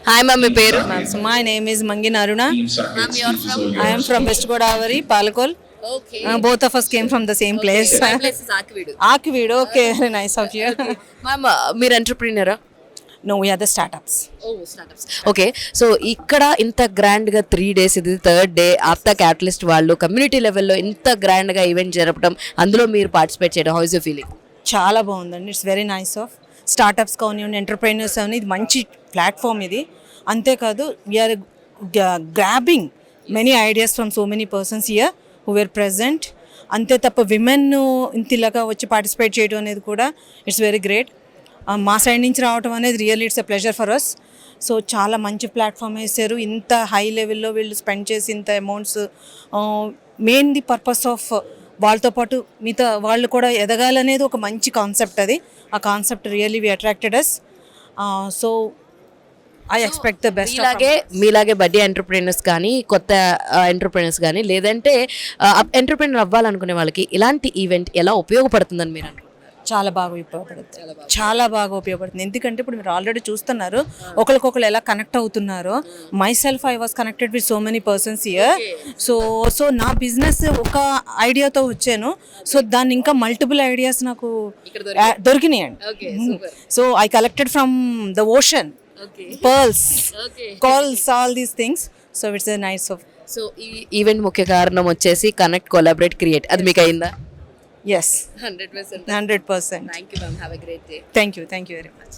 Hi ma'am, మీ పేరు? So my name is Mangin Aruna. Ma'am, you're from? I am from West Godavari, Palakol. Okay. Both of us came from the same place. My place is Akvidu. Akvid, okay, very nice of you. Ma'am, మీరు ఎంటర్ప్రీనరా? No, we are the startups. Startups. Okay, so ఇక్కడ ఇంత గ్రాండ్గా 3 days, ఇది 3rd day, APTA catalyst వాళ్ళు community లెవెల్లో ఇంత గ్రాండ్గా event జరపడం, అందులో మీరు పార్టిసిపేట్ చేయడం, హౌ ఇస్ యూ ఫీలింగ్? చాలా బాగుందండి. It's very nice of startups కానివ్వండి, ఎంటర్ప్రైనర్స్ అని ఇది మంచి ప్లాట్ఫామ్ ఇది. అంతేకాదు we're grabbing many ideas from so many persons here who were present. అంతే తప్ప విమెన్ ఇంతలాగా వచ్చి పార్టిసిపేట్ చేయడం అనేది కూడా ఇట్స్ వెరీ గ్రేట్. మా సైడ్ నుంచి రావడం అనేది really it's a pleasure for us. So చాలా మంచి ప్లాట్ఫామ్ వేశారు. ఇంత హై లెవెల్లో వీళ్ళు స్పెండ్ చేసి ఇంత amounts, main the purpose of వాళ్ళతో పాటు మిగతా వాళ్ళు కూడా ఎదగాలనేది ఒక మంచి కాన్సెప్ట్. అది ఆ concept really we attracted us. So I expect the best. మీలాగే బడ్డీ ఎంటర్ప్రీనర్స్ కానీ, కొత్త ఎంటర్ప్రీనర్స్ కానీ, లేదంటే ఎంటర్ప్రీనర్ అవ్వాలనుకునే వాళ్ళకి ఇలాంటి ఈవెంట్ ఎలా ఉపయోగపడుతుందని మీరు అనుకుంటున్నారు? చాలా బాగా ఉపయోగపడుతుంది, చాలా బాగా ఉపయోగపడుతుంది. ఎందుకంటే ఇప్పుడు మీరు ఆల్రెడీ చూస్తున్నారు ఒకరికొకరు ఎలా కనెక్ట్ అవుతున్నారో. Myself I was connected with so many persons here. So నా బిజినెస్ ఒక ఐడియాతో వచ్చాను. సో దాన్ని ఇంకా మల్టిపుల్ ఐడియాస్ నాకు దొరికినాయండి. So I collected from the ocean, pearls, calls, all these things. So it's a nice of. So ఈ event ముఖ్య కారణం వచ్చేసి కనెక్ట్, కొలాబరేట్, క్రియేట్. అది మీకు అయిందా? Yes, 100%. 100%. Thank you, ma'am. Have a great day. Thank you very much.